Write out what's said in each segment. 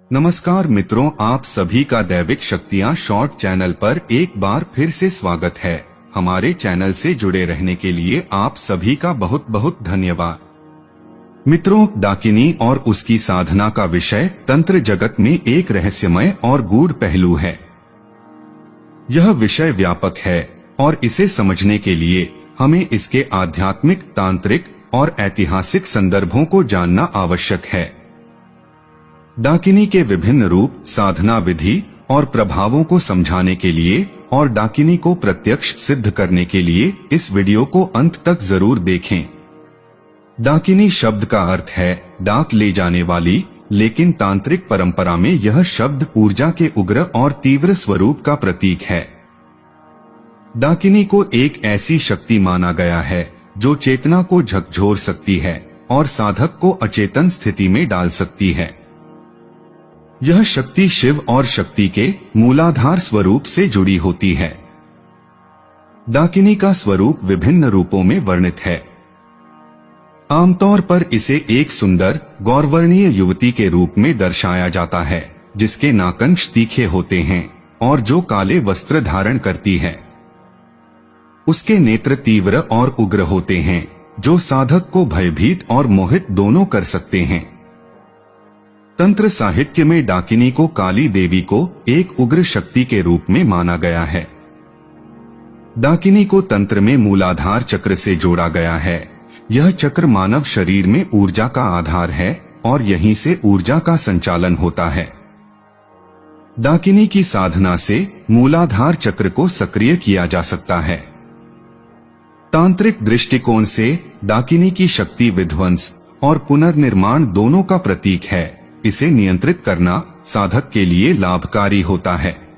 नमस्कार मित्रों, आप सभी का दैविक शक्तियां शॉर्ट चैनल पर एक बार फिर से स्वागत है। हमारे चैनल से जुड़े रहने के लिए आप सभी का बहुत बहुत धन्यवाद। मित्रों, डाकिनी और उसकी साधना का विषय तंत्र जगत में एक रहस्यमय और गूढ़ पहलू है। यह विषय व्यापक है और इसे समझने के लिए हमें इसके आध्यात्मिक, तांत्रिक और ऐतिहासिक संदर्भों को जानना आवश्यक है। डाकिनी के विभिन्न रूप, साधना विधि और प्रभावों को समझाने के लिए और डाकिनी को प्रत्यक्ष सिद्ध करने के लिए इस वीडियो को अंत तक जरूर देखें। डाकिनी शब्द का अर्थ है डाक ले जाने वाली, लेकिन तांत्रिक परंपरा में यह शब्द ऊर्जा के उग्र और तीव्र स्वरूप का प्रतीक है। डाकिनी को एक ऐसी शक्ति माना गया है जो चेतना को झकझोर सकती है और साधक को अचेतन स्थिति में डाल सकती है। यह शक्ति शिव और शक्ति के मूलाधार स्वरूप से जुड़ी होती है। डाकिनी का स्वरूप विभिन्न रूपों में वर्णित है। आमतौर पर इसे एक सुंदर, गौरवर्णीय युवती के रूप में दर्शाया जाता है, जिसके नाखून तीखे होते हैं और जो काले वस्त्र धारण करती है। उसके नेत्र तीव्र और उग्र होते हैं, जो साधक को भयभीत और मोहित दोनों कर सकते हैं। तंत्र साहित्य में डाकिनी को काली देवी को एक उग्र शक्ति के रूप में माना गया है। डाकिनी को तंत्र में मूलाधार चक्र से जोड़ा गया है। यह चक्र मानव शरीर में ऊर्जा का आधार है और यहीं से ऊर्जा का संचालन होता है। डाकिनी की साधना से मूलाधार चक्र को सक्रिय किया जा सकता है। तांत्रिक दृष्टिकोण से डाकिनी की शक्ति विध्वंस और पुनर्निर्माण दोनों का प्रतीक है। इसे नियंत्रित करना साधक के लिए लाभकारी होता है।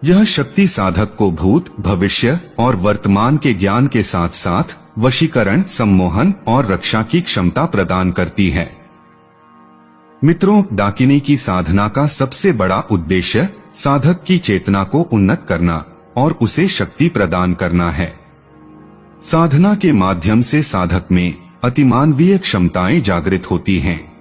यह शक्ति साधक को भूत, भविष्य और वर्तमान के ज्ञान के साथ साथ वशीकरण, सम्मोहन और रक्षा की क्षमता प्रदान करती है। मित्रों, डाकिनी की साधना का सबसे बड़ा उद्देश्य साधक की चेतना को उन्नत करना और उसे शक्ति प्रदान करना है। साधना के माध्यम से साधक में अतिमानवीय क्षमताएं जागृत होती हैं।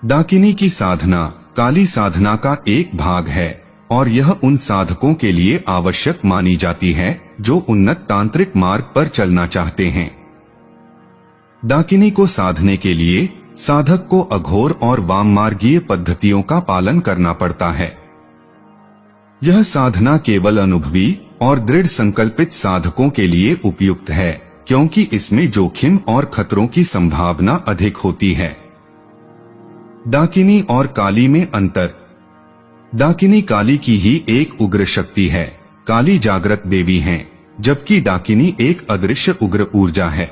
डाकिनी की साधना काली साधना का एक भाग है और यह उन साधकों के लिए आवश्यक मानी जाती है जो उन्नत तांत्रिक मार्ग पर चलना चाहते हैं। डाकिनी को साधने के लिए साधक को अघोर और वाममार्गीय पद्धतियों का पालन करना पड़ता है। यह साधना केवल अनुभवी और दृढ़ संकल्पित साधकों के लिए उपयुक्त है, क्योंकि इसमें जोखिम और खतरों की संभावना अधिक होती है। डाकिनी और काली में अंतर। डाकिनी काली की ही एक उग्र शक्ति है। काली जागृत देवी हैं, जबकि डाकिनी एक अदृश्य उग्र ऊर्जा है।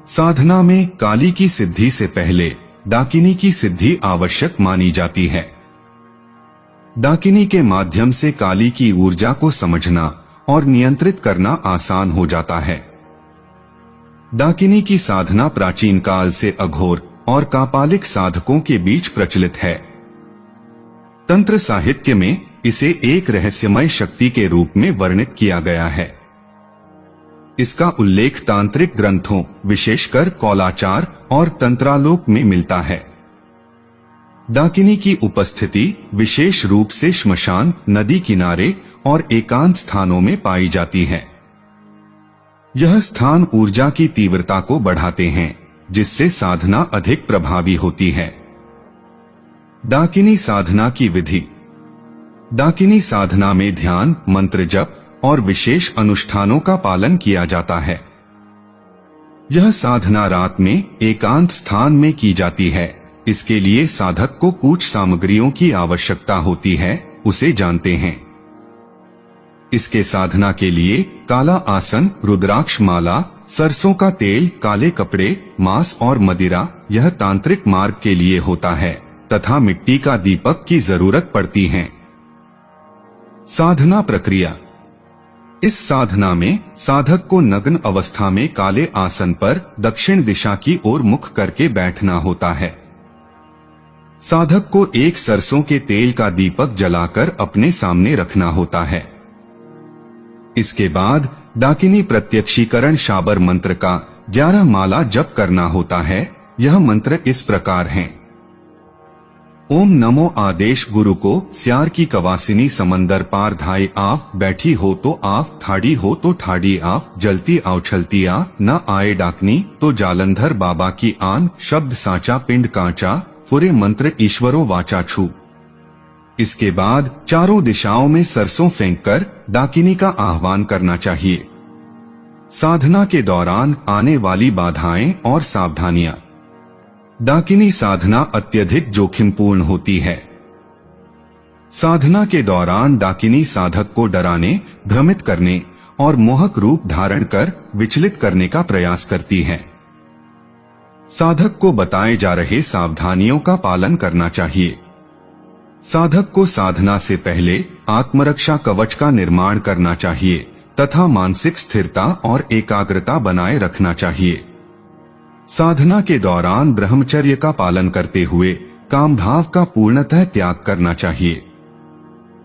साधना में काली की सिद्धि से पहले डाकिनी की सिद्धि आवश्यक मानी जाती है। डाकिनी के माध्यम से काली की ऊर्जा को समझना और नियंत्रित करना आसान हो जाता है। डाकिनी की साधना प्राचीन काल से अघोर और कापालिक साधकों के बीच प्रचलित है। तंत्र साहित्य में इसे एक रहस्यमय शक्ति के रूप में वर्णित किया गया है। इसका उल्लेख तांत्रिक ग्रंथों, विशेषकर कौलाचार और तंत्रालोक में मिलता है। डाकिनी की उपस्थिति विशेष रूप से श्मशान, नदी किनारे और एकांत स्थानों में पाई जाती है। यह स्थान ऊर्जा की तीव्रता को बढ़ाते हैं, जिससे साधना अधिक प्रभावी होती है। डाकिनी साधना की विधि। डाकिनी साधना में ध्यान, मंत्र जप और विशेष अनुष्ठानों का पालन किया जाता है। यह साधना रात में एकांत स्थान में की जाती है। इसके लिए साधक को कुछ सामग्रियों की आवश्यकता होती है, उसे जानते हैं। इसके साधना के लिए काला आसन, रुद्राक्ष माला, सरसों का तेल, काले कपड़े, मांस और मदिरा यह तांत्रिक मार्ग के लिए होता है तथा मिट्टी का दीपक की जरूरत पड़ती है। साधना प्रक्रिया। इस साधना में साधक को नग्न अवस्था में काले आसन पर दक्षिण दिशा की ओर मुख करके बैठना होता है। साधक को एक सरसों के तेल का दीपक जलाकर अपने सामने रखना होता है। इसके बाद डाकिनी प्रत्यक्षीकरण शाबर मंत्र का 11 माला जप करना होता है। यह मंत्र इस प्रकार हैं। ओम नमो आदेश गुरु को स्यार की कवासिनी समंदर पार धाई आप, बैठी हो तो आप, ठाड़ी हो तो ठाड़ी आप, जलती उछलती आ, न आए डाकनी तो जालंधर बाबा की आन, शब्द साचा पिंड कांचा, पूरे मंत्र ईश्वरो वाचा छू। इसके बाद चारों दिशाओं में सरसों फेंककर डाकिनी का आह्वान करना चाहिए। साधना के दौरान आने वाली बाधाएं और सावधानियां। डाकिनी साधना अत्यधिक जोखिमपूर्ण होती है। साधना के दौरान डाकिनी साधक को डराने, भ्रमित करने और मोहक रूप धारण कर विचलित करने का प्रयास करती है। साधक को बताए जा रहे सावधानियों का पालन करना चाहिए। साधक को साधना से पहले आत्मरक्षा कवच का निर्माण करना चाहिए तथा मानसिक स्थिरता और एकाग्रता बनाए रखना चाहिए। साधना के दौरान ब्रह्मचर्य का पालन करते हुए काम भाव का पूर्णतः त्याग करना चाहिए।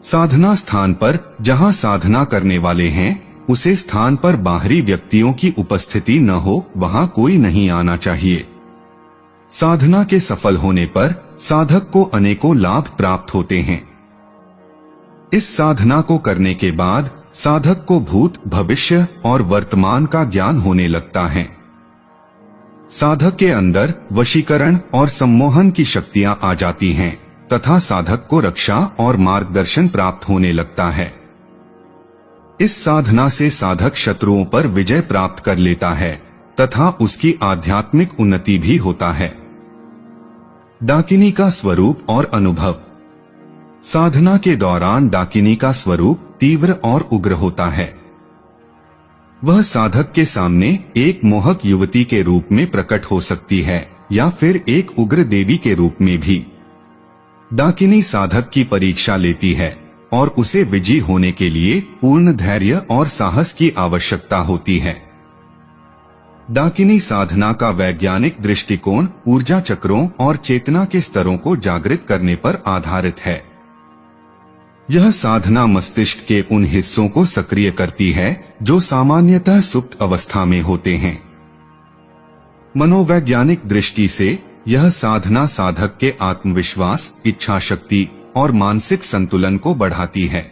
साधना स्थान पर जहां साधना करने वाले हैं उसे स्थान पर बाहरी व्यक्तियों की उपस्थिति न हो, वहां कोई नहीं आना चाहिए। साधना के सफल होने पर साधक को अनेकों लाभ प्राप्त होते हैं। इस साधना को करने के बाद साधक को भूत, भविष्य और वर्तमान का ज्ञान होने लगता है। साधक के अंदर वशीकरण और सम्मोहन की शक्तियां आ जाती हैं तथा साधक को रक्षा और मार्गदर्शन प्राप्त होने लगता है। इस साधना से साधक शत्रुओं पर विजय प्राप्त कर लेता है तथा उसकी आध्यात्मिक उन्नति भी होता है। डाकिनी का स्वरूप और अनुभव। साधना के दौरान डाकिनी का स्वरूप तीव्र और उग्र होता है। वह साधक के सामने एक मोहक युवती के रूप में प्रकट हो सकती है या फिर एक उग्र देवी के रूप में भी। डाकिनी साधक की परीक्षा लेती है और उसे विजयी होने के लिए पूर्ण धैर्य और साहस की आवश्यकता होती है। डाकिनी साधना का वैज्ञानिक दृष्टिकोण ऊर्जा चक्रों और चेतना के स्तरों को जागृत करने पर आधारित है। यह साधना मस्तिष्क के उन हिस्सों को सक्रिय करती है जो सामान्यतः सुप्त अवस्था में होते हैं। मनोवैज्ञानिक दृष्टि से यह साधना साधक के आत्मविश्वास, इच्छा शक्ति और मानसिक संतुलन को बढ़ाती है।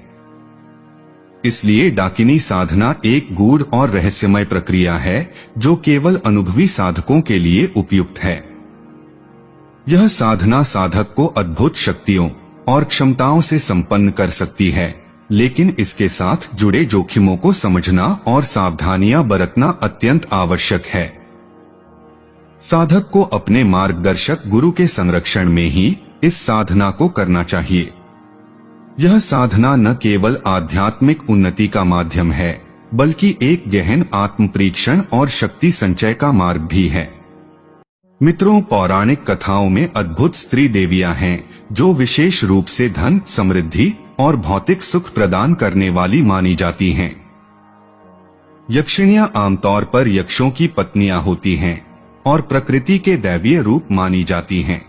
इसलिए डाकिनी साधना एक गूढ़ और रहस्यमय प्रक्रिया है जो केवल अनुभवी साधकों के लिए उपयुक्त है। यह साधना साधक को अद्भुत शक्तियों और क्षमताओं से संपन्न कर सकती है, लेकिन इसके साथ जुड़े जोखिमों को समझना और सावधानियां बरतना अत्यंत आवश्यक है। साधक को अपने मार्गदर्शक गुरु के संरक्षण में ही इस साधना को करना चाहिए। यह साधना न केवल आध्यात्मिक उन्नति का माध्यम है, बल्कि एक गहन आत्म परीक्षण और शक्ति संचय का मार्ग भी है। मित्रों, पौराणिक कथाओं में अद्भुत स्त्री देवियां हैं जो विशेष रूप से धन, समृद्धि और भौतिक सुख प्रदान करने वाली मानी जाती हैं। यक्षिणियां आमतौर पर यक्षों की पत्नियां होती हैं और प्रकृति के दैवीय रूप मानी जाती हैं।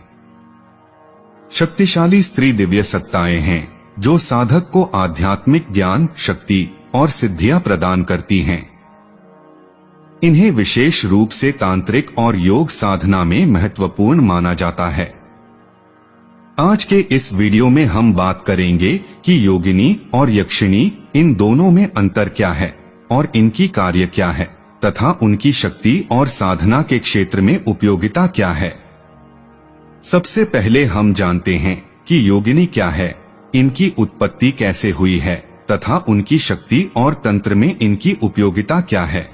शक्तिशाली स्त्री दिव्य सत्ताएं हैं जो साधक को आध्यात्मिक ज्ञान, शक्ति और सिद्धियां प्रदान करती हैं। इन्हें विशेष रूप से तांत्रिक और योग साधना में महत्वपूर्ण माना जाता है। आज के इस वीडियो में हम बात करेंगे कि योगिनी और यक्षिणी, इन दोनों में अंतर क्या है और इनकी कार्य क्या है तथा उनकी शक्ति और साधना के क्षेत्र में उपयोगिता क्या है। सबसे पहले हम जानते हैं कि योगिनी क्या है, इनकी उत्पत्ति कैसे हुई है तथा उनकी शक्ति और तंत्र में इनकी उपयोगिता क्या है।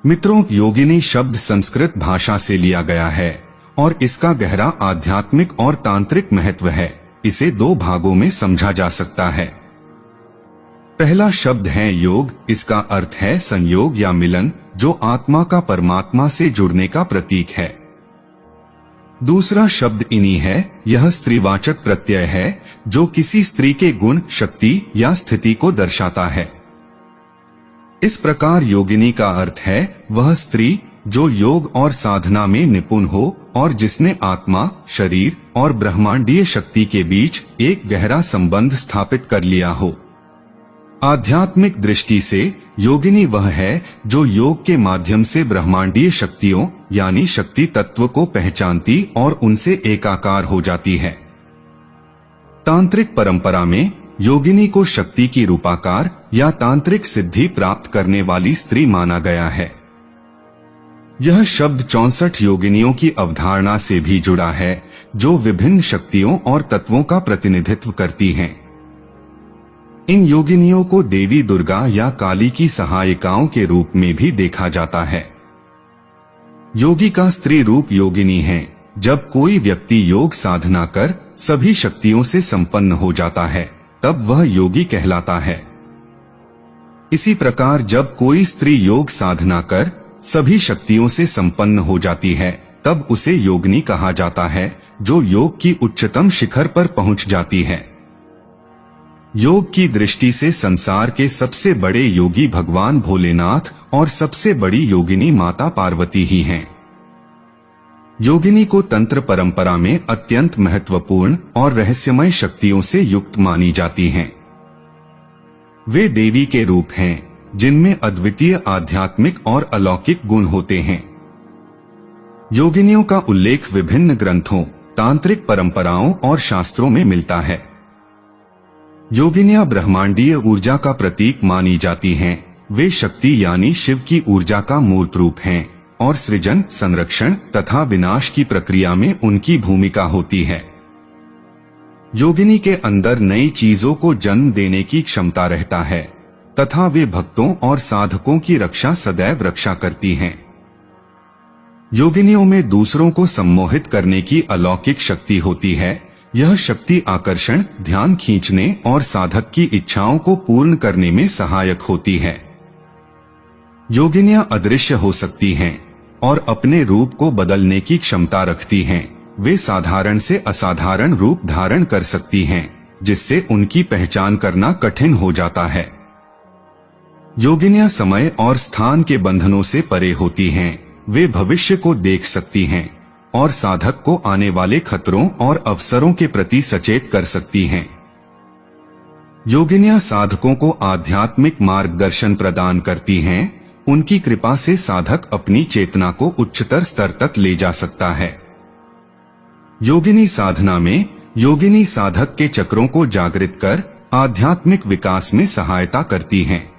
मित्रों, योगिनी शब्द संस्कृत भाषा से लिया गया है और इसका गहरा आध्यात्मिक और तांत्रिक महत्व है। इसे दो भागों में समझा जा सकता है। पहला शब्द है योग। इसका अर्थ है संयोग या मिलन, जो आत्मा का परमात्मा से जुड़ने का प्रतीक है। दूसरा शब्द इनी है। यह स्त्रीवाचक प्रत्यय है जो किसी स्त्री के गुण, शक्ति या स्थिति को दर्शाता है। इस प्रकार योगिनी का अर्थ है वह स्त्री जो योग और साधना में निपुण हो और जिसने आत्मा, शरीर और ब्रह्मांडीय शक्ति के बीच एक गहरा संबंध स्थापित कर लिया हो। आध्यात्मिक दृष्टि से योगिनी वह है जो योग के माध्यम से ब्रह्मांडीय शक्तियों यानी शक्ति तत्व को पहचानती और उनसे एकाकार हो जाती है। तांत्रिक परंपरा में योगिनी को शक्ति की रूपाकार या तांत्रिक सिद्धि प्राप्त करने वाली स्त्री माना गया है। यह शब्द 64 योगिनियों की अवधारणा से भी जुड़ा है, जो विभिन्न शक्तियों और तत्वों का प्रतिनिधित्व करती हैं। इन योगिनियों को देवी दुर्गा या काली की सहायिकाओं के रूप में भी देखा जाता है। योगी का स्त्री रूप योगिनी है। जब कोई व्यक्ति योग साधना कर सभी शक्तियों से संपन्न हो जाता है, तब वह योगी कहलाता है। इसी प्रकार जब कोई स्त्री योग साधना कर सभी शक्तियों से संपन्न हो जाती है, तब उसे योगिनी कहा जाता है, जो योग की उच्चतम शिखर पर पहुंच जाती है। योग की दृष्टि से संसार के सबसे बड़े योगी भगवान भोलेनाथ और सबसे बड़ी योगिनी माता पार्वती ही हैं। योगिनी को तंत्र परंपरा में अत्यंत महत्वपूर्ण और रहस्यमय शक्तियों से युक्त मानी जाती हैं। वे देवी के रूप हैं, जिनमें अद्वितीय आध्यात्मिक और अलौकिक गुण होते हैं। योगिनियों का उल्लेख विभिन्न ग्रंथों, तांत्रिक परंपराओं और शास्त्रों में मिलता है। योगिनियां ब्रह्मांडीय ऊर्जा का प्रतीक मानी जाती हैं। वे शक्ति यानी शिव की ऊर्जा का मूर्त रूप हैं और सृजन, संरक्षण तथा विनाश की प्रक्रिया में उनकी भूमिका होती है। योगिनी के अंदर नई चीजों को जन्म देने की क्षमता रहता है तथा वे भक्तों और साधकों की रक्षा सदैव रक्षा करती हैं। योगिनियों में दूसरों को सम्मोहित करने की अलौकिक शक्ति होती है। यह शक्ति आकर्षण, ध्यान खींचने और साधक की इच्छाओं को पूर्ण करने में सहायक होती है। योगिनियां अदृश्य हो सकती हैं और अपने रूप को बदलने की क्षमता रखती हैं। वे साधारण से असाधारण रूप धारण कर सकती हैं, जिससे उनकी पहचान करना कठिन हो जाता है। योगिनियां समय और स्थान के बंधनों से परे होती हैं। वे भविष्य को देख सकती हैं और साधक को आने वाले खतरों और अवसरों के प्रति सचेत कर सकती हैं। योगिनियां साधकों को आध्यात्मिक मार्गदर्शन प्रदान करती हैं। उनकी कृपा से साधक अपनी चेतना को उच्चतर स्तर तक ले जा सकता है। योगिनी साधना में योगिनी साधक के चक्रों को जागृत कर आध्यात्मिक विकास में सहायता करती हैं।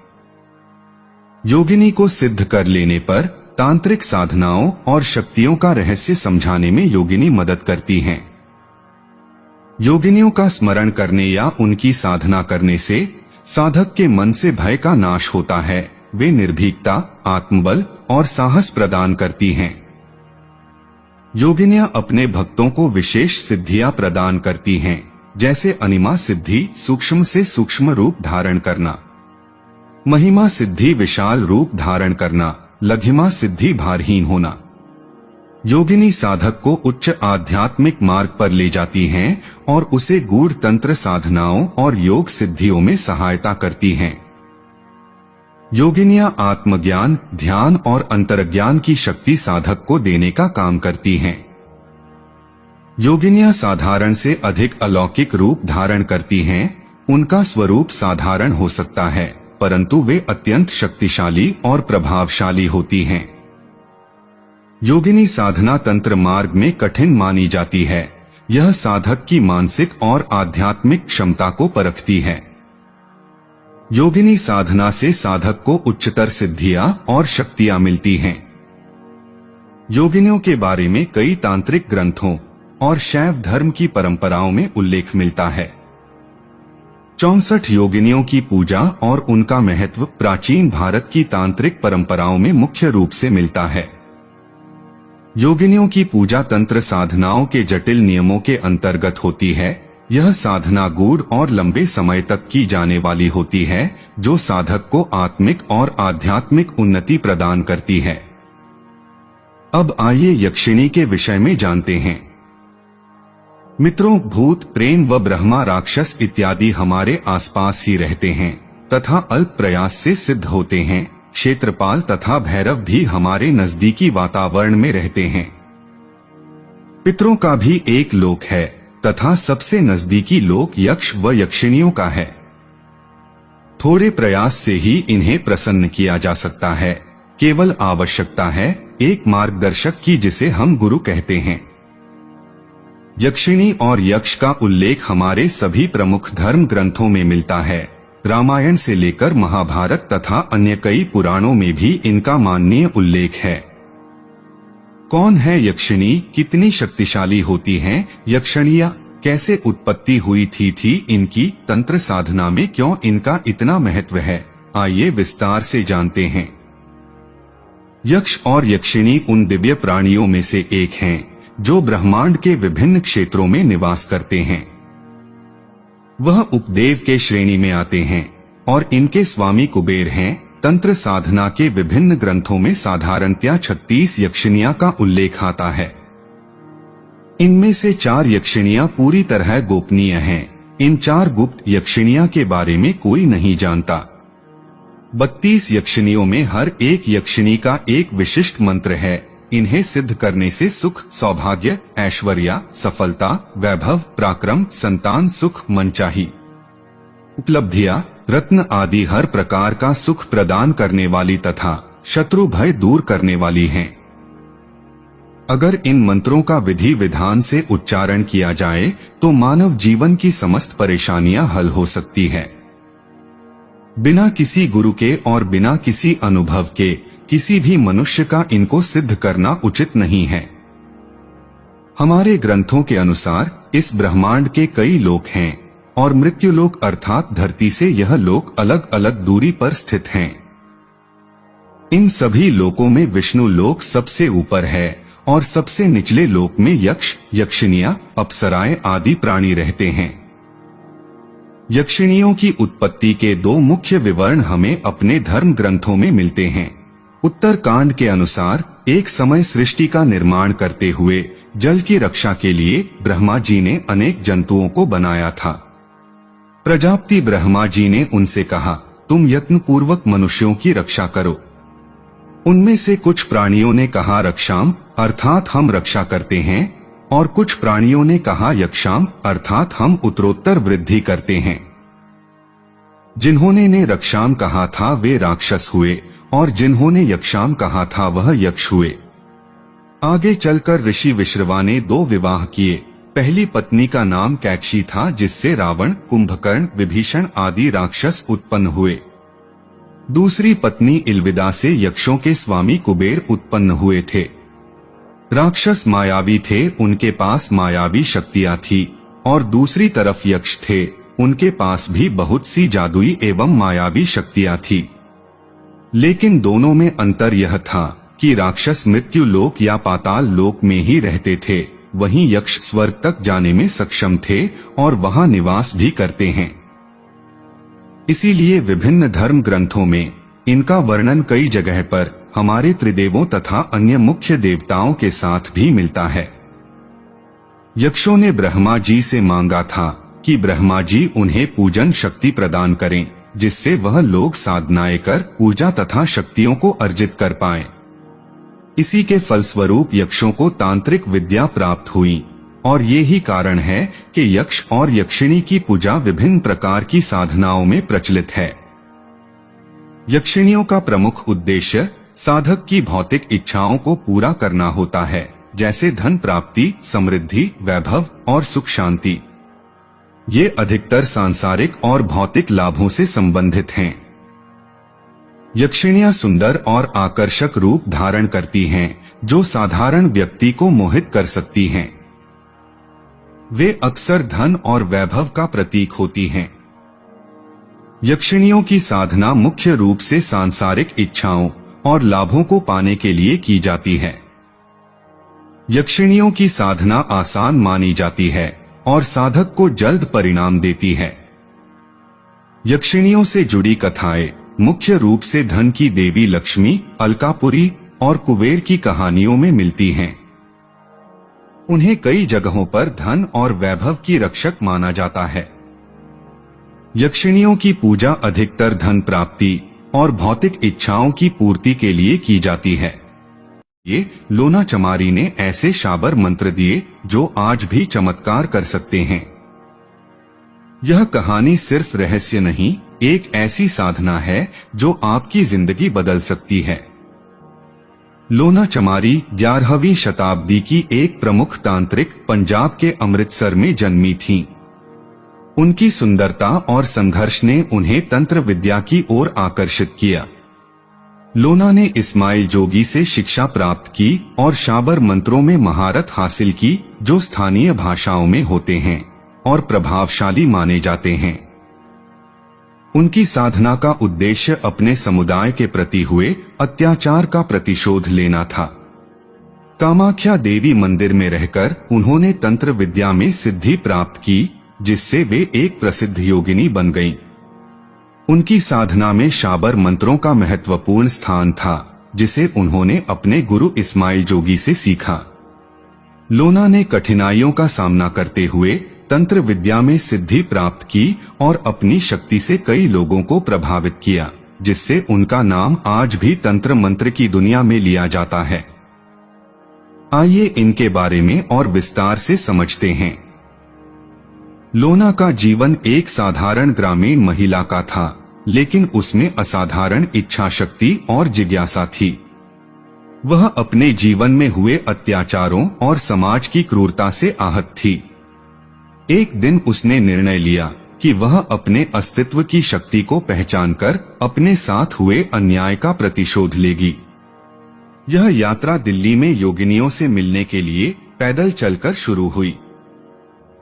योगिनी को सिद्ध कर लेने पर तांत्रिक साधनाओं और शक्तियों का रहस्य समझाने में योगिनी मदद करती हैं। योगिनियों का स्मरण करने या उनकी साधना करने से साधक के मन से भय का नाश होता है। वे निर्भीकता, आत्मबल और साहस प्रदान करती हैं। योगिनियां अपने भक्तों को विशेष सिद्धियां प्रदान करती हैं, जैसे अनिमा सिद्धि, सूक्ष्म से सूक्ष्म रूप धारण करना, महिमा सिद्धि, विशाल रूप धारण करना, लघिमा सिद्धि, भारहीन होना। योगिनी साधक को उच्च आध्यात्मिक मार्ग पर ले जाती हैं और उसे गूढ़ तंत्र साधनाओं और योग सिद्धियों में सहायता करती हैं। योगिनियां आत्मज्ञान, ध्यान और अंतर्ज्ञान की शक्ति साधक को देने का काम करती हैं। योगिनियां साधारण से अधिक अलौकिक रूप धारण करती हैं। उनका स्वरूप साधारण हो सकता है, परंतु वे अत्यंत शक्तिशाली और प्रभावशाली होती हैं। योगिनी साधना तंत्र मार्ग में कठिन मानी जाती है। यह साधक की मानसिक और आध्यात्मिक क्षमता को परखती है। योगिनी साधना से साधक को उच्चतर सिद्धियां और शक्तियां मिलती हैं। योगिनियों के बारे में कई तांत्रिक ग्रंथों और शैव धर्म की परंपराओं में उल्लेख मिलता है। 64 योगिनियों की पूजा और उनका महत्व प्राचीन भारत की तांत्रिक परंपराओं में मुख्य रूप से मिलता है। योगिनियों की पूजा तंत्र साधनाओं के जटिल नियमों के अंतर्गत होती है। यह साधना गूढ़ और लंबे समय तक की जाने वाली होती है, जो साधक को आत्मिक और आध्यात्मिक उन्नति प्रदान करती है। अब आइए यक्षिणी के विषय में जानते हैं। मित्रों, भूत, प्रेत व ब्रह्मा, राक्षस इत्यादि हमारे आसपास ही रहते हैं तथा अल्प प्रयास से सिद्ध होते हैं। क्षेत्रपाल तथा भैरव भी हमारे नजदीकी वातावरण में रहते हैं। पितरों का भी एक लोक है तथा सबसे नजदीकी लोक यक्ष व यक्षिणियों का है। थोड़े प्रयास से ही इन्हें प्रसन्न किया जा सकता है। केवल आवश्यकता है एक मार्गदर्शक की, जिसे हम गुरु कहते हैं। यक्षिणी और यक्ष का उल्लेख हमारे सभी प्रमुख धर्म ग्रंथों में मिलता है। रामायण से लेकर महाभारत तथा अन्य कई पुराणों में भी इनका माननीय उल्लेख है। कौन है यक्षिणी, कितनी शक्तिशाली होती हैं यक्षिणियां, कैसे उत्पत्ति हुई थी इनकी, तंत्र साधना में क्यों इनका इतना महत्व है, आइए विस्तार से जानते हैं। यक्ष और यक्षिणी उन दिव्य प्राणियों में से एक हैं जो ब्रह्मांड के विभिन्न क्षेत्रों में निवास करते हैं। वह उपदेव के श्रेणी में आते हैं और इनके स्वामी कुबेर हैं। तंत्र साधना के विभिन्न ग्रंथों में साधारणतया 36 यक्षिणियां का उल्लेख आता है। इनमें से 4 यक्षिणियां पूरी तरह गोपनीय हैं। इन 4 गुप्त यक्षिणियां के बारे में कोई नहीं जानता। 32 यक्षिणियों में हर एक यक्षिणी का एक विशिष्ट मंत्र है। इन्हें सिद्ध करने से सुख, सौभाग्य, ऐश्वर्य, सफलता, वैभव, पराक्रम, संतान सुख, मनचाही उपलब्धियां, रत्न आदि हर प्रकार का सुख प्रदान करने वाली तथा शत्रु भय दूर करने वाली हैं। अगर इन मंत्रों का विधि विधान से उच्चारण किया जाए तो मानव जीवन की समस्त परेशानियां हल हो सकती है। बिना किसी गुरु के और बिना किसी अनुभव के किसी भी मनुष्य का इनको सिद्ध करना उचित नहीं है। हमारे ग्रंथों के अनुसार इस ब्रह्मांड के कई लोक हैं और मृत्युलोक अर्थात धरती से यह लोक अलग अलग दूरी पर स्थित हैं। इन सभी लोकों में विष्णु लोक सबसे ऊपर है और सबसे निचले लोक में यक्ष, यक्षिणियां, अप्सराएं आदि प्राणी रहते हैं। यक्षिणियों की उत्पत्ति के 2 मुख्य विवरण हमें अपने धर्म ग्रंथों में मिलते हैं। उत्तरकांड के अनुसार एक समय सृष्टि का निर्माण करते हुए जल की रक्षा के लिए ब्रह्मा जी ने अनेक जंतुओं को बनाया था। प्रजापति ब्रह्मा जी ने उनसे कहा, तुम यत्न पूर्वक मनुष्यों की रक्षा करो। उनमें से कुछ प्राणियों ने कहा रक्षाम अर्थात हम रक्षा करते हैं और कुछ प्राणियों ने कहा यक्षाम अर्थात हम उत्तरोत्तर वृद्धि करते हैं। जिन्होंने ने रक्षाम कहा था वे राक्षस हुए और जिन्होंने यक्षाम कहा था वह यक्ष हुए। आगे चलकर ऋषि विश्रवा ने 2 विवाह किए। पहली पत्नी का नाम कैकशी था, जिससे रावण, कुंभकर्ण, विभीषण आदि राक्षस उत्पन्न हुए। दूसरी पत्नी इल्विदा से यक्षों के स्वामी कुबेर उत्पन्न हुए थे। राक्षस मायावी थे, उनके पास मायावी शक्तियां थी और दूसरी यक्ष यक्ष थे, उनके पास भी बहुत सी जादुई एवं मायावी शक्तियां थी। लेकिन दोनों में अंतर यह था कि राक्षस मृत्यु लोक या पाताल लोक में ही रहते थे, वहीं यक्ष स्वर्ग तक जाने में सक्षम थे और वहां निवास भी करते हैं। इसीलिए विभिन्न धर्म ग्रंथों में इनका वर्णन कई जगह पर हमारे त्रिदेवों तथा अन्य मुख्य देवताओं के साथ भी मिलता है। यक्षों ने ब्रह्मा जी से मांगा था कि ब्रह्मा जी उन्हें पूजन शक्ति प्रदान करें, जिससे वह लोग साधनाएं कर पूजा तथा शक्तियों को अर्जित कर पाएं। इसी के फलस्वरूप यक्षों को तांत्रिक विद्या प्राप्त हुई और ये ही कारण है कि यक्ष और यक्षिणी की पूजा विभिन्न प्रकार की साधनाओं में प्रचलित है। यक्षिणियों का प्रमुख उद्देश्य साधक की भौतिक इच्छाओं को पूरा करना होता है, जैसे धन प्राप्ति, समृद्धि, वैभव और सुख शांति। ये अधिकतर सांसारिक और भौतिक लाभों से संबंधित हैं। यक्षिणियां सुंदर और आकर्षक रूप धारण करती हैं, जो साधारण व्यक्ति को मोहित कर सकती हैं। वे अक्सर धन और वैभव का प्रतीक होती हैं। यक्षिणियों की साधना मुख्य रूप से सांसारिक इच्छाओं और लाभों को पाने के लिए की जाती है। यक्षिणियों की साधना आसान मानी जाती है और साधक को जल्द परिणाम देती है। यक्षिणियों से जुड़ी कथाएं मुख्य रूप से धन की देवी लक्ष्मी, अलकापुरी और कुबेर की कहानियों में मिलती हैं। उन्हें कई जगहों पर धन और वैभव की रक्षक माना जाता है। यक्षिणियों की पूजा अधिकतर धन प्राप्ति और भौतिक इच्छाओं की पूर्ति के लिए की जाती है। ये लोना चमारी ने ऐसे शाबर मंत्र दिए जो आज भी चमत्कार कर सकते हैं। यह कहानी सिर्फ रहस्य नहीं, एक ऐसी साधना है जो आपकी जिंदगी बदल सकती है। लोना चमारी 11वीं शताब्दी की एक प्रमुख तांत्रिक पंजाब के अमृतसर में जन्मी थीं। उनकी सुंदरता और संघर्ष ने उन्हें तंत्र विद्या की ओर आकर्षित किया। लोना ने इस्माइल जोगी से शिक्षा प्राप्त की और शाबर मंत्रों में महारत हासिल की, जो स्थानीय भाषाओं में होते हैं और प्रभावशाली माने जाते हैं। उनकी साधना का उद्देश्य अपने समुदाय के प्रति हुए अत्याचार का प्रतिशोध लेना था। कामाख्या देवी मंदिर में रहकर उन्होंने तंत्र विद्या में सिद्धि प्राप्त की, जिससे वे एक प्रसिद्ध योगिनी बन गईं। उनकी साधना में शाबर मंत्रों का महत्वपूर्ण स्थान था, जिसे उन्होंने अपने गुरु इस्माइल जोगी से सीखा। लोना ने कठिनाइयों का सामना करते हुए तंत्र विद्या में सिद्धि प्राप्त की और अपनी शक्ति से कई लोगों को प्रभावित किया, जिससे उनका नाम आज भी तंत्र मंत्र की दुनिया में लिया जाता है। आइए इनके बारे में और विस्तार से समझते हैं। लोना का जीवन एक साधारण ग्रामीण महिला का था, लेकिन उसमें असाधारण इच्छा शक्ति और जिज्ञासा थी। वह अपने जीवन में हुए अत्याचारों और समाज की क्रूरता से आहत थी। एक दिन उसने निर्णय लिया कि वह अपने अस्तित्व की शक्ति को पहचानकर अपने साथ हुए अन्याय का प्रतिशोध लेगी। यह यात्रा दिल्ली में योगिनियों से मिलने के लिए पैदल चलकर शुरू हुई।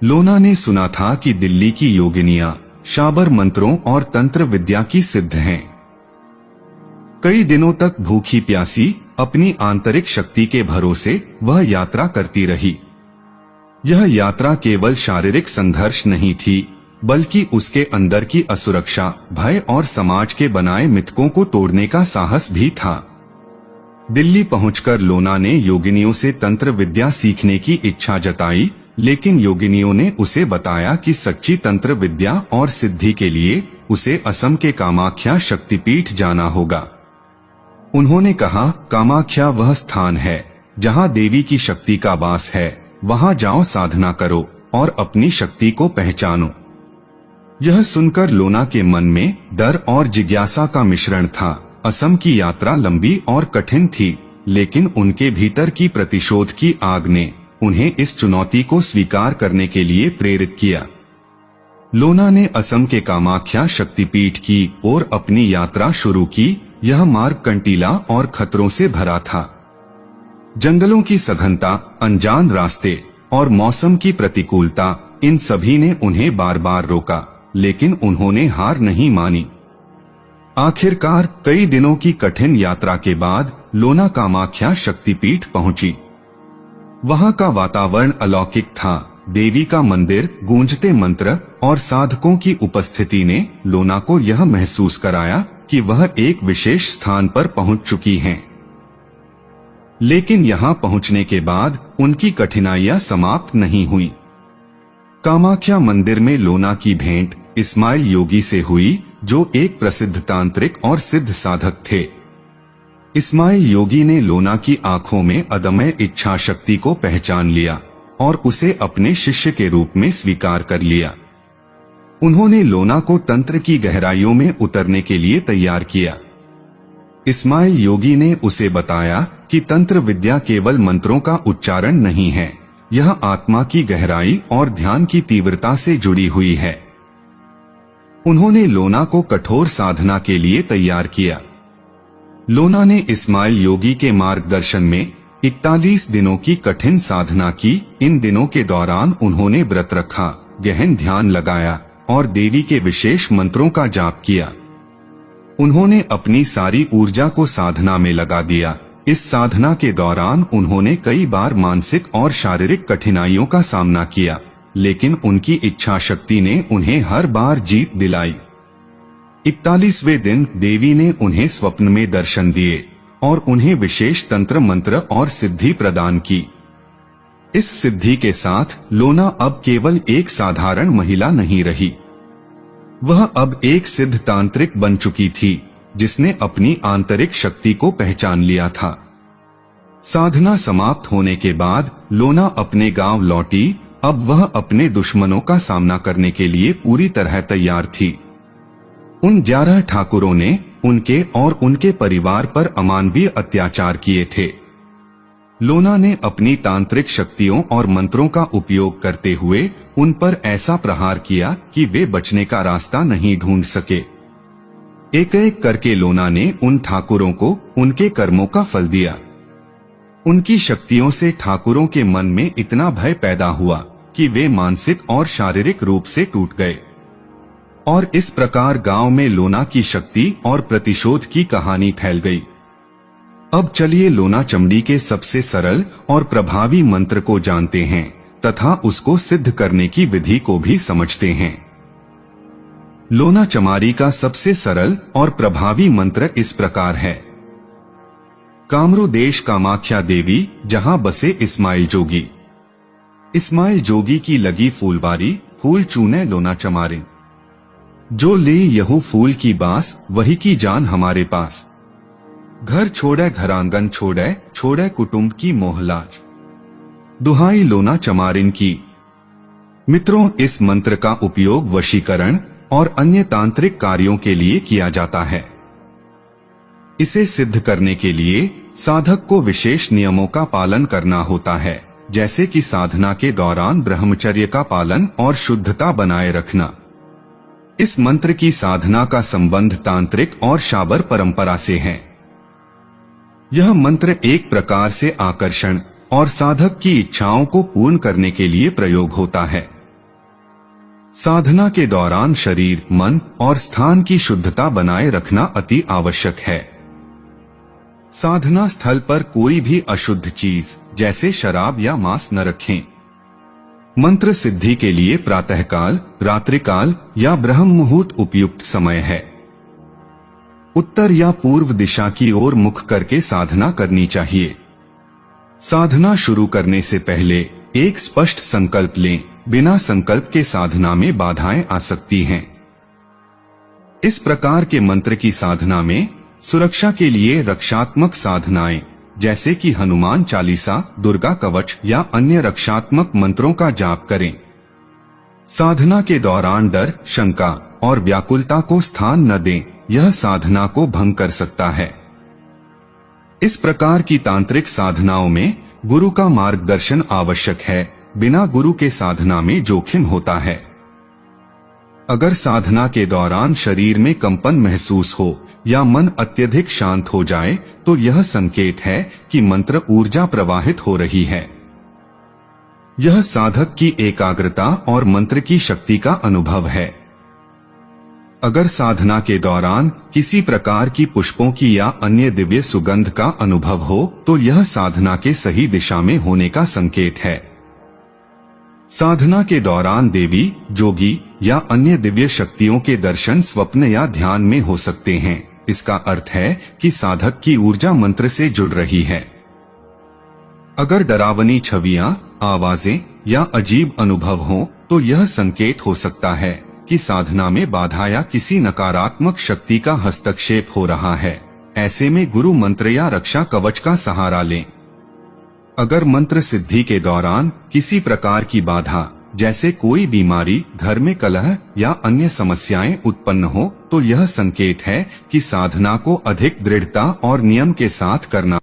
लोना ने सुना था कि दिल्ली की योगिनियां शाबर मंत्रों और तंत्र विद्या की सिद्ध हैं। कई दिनों तक भूखी प्यासी अपनी आंतरिक शक्ति के भरोसे वह यात्रा करती रही। यह यात्रा केवल शारीरिक संघर्ष नहीं थी, बल्कि उसके अंदर की असुरक्षा, भय और समाज के बनाए मिथकों को तोड़ने का साहस भी था। दिल्ली पहुंचकर लोना ने योगिनियों से तंत्र विद्या सीखने की इच्छा जताई, लेकिन योगिनियों ने उसे बताया कि सच्ची तंत्र विद्या और सिद्धि के लिए उसे असम के कामाख्या शक्तिपीठ जाना होगा। उन्होंने कहा, कामाख्या वह स्थान है जहां देवी की शक्ति का वास है। वहां जाओ, साधना करो और अपनी शक्ति को पहचानो। यह सुनकर लोना के मन में डर और जिज्ञासा का मिश्रण था। असम की यात्रा लंबी और कठिन थी, लेकिन उनके भीतर की प्रतिशोध की आग ने उन्हें इस चुनौती को स्वीकार करने के लिए प्रेरित किया। लोना ने असम के कामाख्या शक्तिपीठ की ओर अपनी यात्रा शुरू की। यह मार्ग कंटीला और खतरों से भरा था। जंगलों की सघनता, अनजान रास्ते और मौसम की प्रतिकूलता, इन सभी ने उन्हें बार बार रोका, लेकिन उन्होंने हार नहीं मानी। आखिरकार कई दिनों की कठिन यात्रा के बाद लोना कामाख्या शक्तिपीठ पहुंची। वहां का वातावरण अलौकिक था। देवी का मंदिर, गूंजते मंत्र और साधकों की उपस्थिति ने लोना को यह महसूस कराया कि वह एक विशेष स्थान पर पहुंच चुकी हैं। लेकिन यहां पहुंचने के बाद उनकी कठिनाइयां समाप्त नहीं हुई। कामाख्या मंदिर में लोना की भेंट इस्माइल योगी से हुई, जो एक प्रसिद्ध तांत्रिक और सिद्ध साधक थे। इस्माइल योगी ने लोना की आंखों में अदम्य इच्छा शक्ति को पहचान लिया और उसे अपने शिष्य के रूप में स्वीकार कर लिया। उन्होंने लोना को तंत्र की गहराइयों में उतरने के लिए तैयार किया। इस्माइल योगी ने उसे बताया कि तंत्र विद्या केवल मंत्रों का उच्चारण नहीं है, यह आत्मा की गहराई और ध्यान की तीव्रता से जुड़ी हुई है। उन्होंने लोना को कठोर साधना के लिए तैयार किया। लोना ने इस्माइल योगी के मार्गदर्शन में 41 दिनों की कठिन साधना की। इन दिनों के दौरान उन्होंने व्रत रखा, गहन ध्यान लगाया और देवी के विशेष मंत्रों का जाप किया। उन्होंने अपनी सारी ऊर्जा को साधना में लगा दिया। इस साधना के दौरान उन्होंने कई बार मानसिक और शारीरिक कठिनाइयों का सामना किया, लेकिन उनकी इच्छा शक्ति ने उन्हें हर बार जीत दिलाई। 41वें दिन देवी ने उन्हें स्वप्न में दर्शन दिए और उन्हें विशेष तंत्र मंत्र और सिद्धि प्रदान की। इस सिद्धि के साथ लोना अब केवल एक साधारण महिला नहीं रही, वह अब एक सिद्ध तांत्रिक बन चुकी थी, जिसने अपनी आंतरिक शक्ति को पहचान लिया था। साधना समाप्त होने के बाद लोना अपने गांव लौटी। अब वह अपने दुश्मनों का सामना करने के लिए पूरी तरह तैयार थी। उन 11 ठाकुरों ने उनके और उनके परिवार पर अमानवीय अत्याचार किए थे। लोना ने अपनी तांत्रिक शक्तियों और मंत्रों का उपयोग करते हुए उन पर ऐसा प्रहार किया कि वे बचने का रास्ता नहीं ढूंढ सके। एक एक करके लोना ने उन ठाकुरों को उनके कर्मों का फल दिया। उनकी शक्तियों से ठाकुरों के मन में इतना भय पैदा हुआ कि वे मानसिक और शारीरिक रूप से टूट गए। और इस प्रकार गांव में लोना की शक्ति और प्रतिशोध की कहानी फैल गई। अब चलिए लोना चमड़ी के सबसे सरल और प्रभावी मंत्र को जानते हैं तथा उसको सिद्ध करने की विधि को भी समझते हैं। लोना चमारी का सबसे सरल और प्रभावी मंत्र इस प्रकार है। कामरू देश कामाख्या देवी जहां बसे इस्माइल जोगी। इस्माइल जोगी की लगी फूलबारी, फूल चूने लोना चमारिन। जो ले यहू फूल की बास, वही की जान हमारे पास। घर छोड़े घरांगन छोड़े, छोड़े कुटुंब की मोहलाज। दुहाई लोना चमारिन की। मित्रों, इस मंत्र का उपयोग वशीकरण और अन्य तांत्रिक कार्यों के लिए किया जाता है। इसे सिद्ध करने के लिए साधक को विशेष नियमों का पालन करना होता है, जैसे कि साधना के दौरान ब्रह्मचर्य का पालन और शुद्धता बनाए रखना। इस मंत्र की साधना का संबंध तांत्रिक और शाबर परंपरा से है। यह मंत्र एक प्रकार से आकर्षण और साधक की इच्छाओं को पूर्ण करने के लिए प्रयोग होता है। साधना के दौरान शरीर, मन और स्थान की शुद्धता बनाए रखना अति आवश्यक है। साधना स्थल पर कोई भी अशुद्ध चीज जैसे शराब या मांस न रखें। मंत्र सिद्धि के लिए प्रातःकाल, रात्रिकाल या ब्रह्म मुहूर्त उपयुक्त समय है। उत्तर या पूर्व दिशा की ओर मुख करके साधना करनी चाहिए। साधना शुरू करने से पहले एक स्पष्ट संकल्प लें। बिना संकल्प के साधना में बाधाएं आ सकती हैं। इस प्रकार के मंत्र की साधना में सुरक्षा के लिए रक्षात्मक साधनाएं जैसे कि हनुमान चालीसा, दुर्गा कवच या अन्य रक्षात्मक मंत्रों का जाप करें। साधना के दौरान डर, शंका और व्याकुलता को स्थान न दें, यह साधना को भंग कर सकता है। इस प्रकार की तांत्रिक साधनाओं में गुरु का मार्गदर्शन आवश्यक है। बिना गुरु के साधना में जोखिम होता है। अगर साधना के दौरान शरीर में कंपन महसूस हो या मन अत्यधिक शांत हो जाए तो यह संकेत है कि मंत्र ऊर्जा प्रवाहित हो रही है। यह साधक की एकाग्रता और मंत्र की शक्ति का अनुभव है। अगर साधना के दौरान किसी प्रकार की पुष्पों की या अन्य दिव्य सुगंध का अनुभव हो तो यह साधना के सही दिशा में होने का संकेत है। साधना के दौरान देवी, जोगी या अन्य दिव्य शक्तियों के दर्शन स्वप्न या ध्यान में हो सकते हैं। इसका अर्थ है कि साधक की ऊर्जा मंत्र से जुड़ रही है। अगर डरावनी छवियां, आवाजें या अजीब अनुभव हो तो यह संकेत हो सकता है कि साधना में बाधा या किसी नकारात्मक शक्ति का हस्तक्षेप हो रहा है। ऐसे में गुरु मंत्र या रक्षा कवच का सहारा लें। अगर मंत्र सिद्धि के दौरान किसी प्रकार की बाधा जैसे कोई बीमारी, घर में कलह या अन्य समस्याएं उत्पन्न हो तो यह संकेत है कि साधना को अधिक दृढ़ता और नियम के साथ करना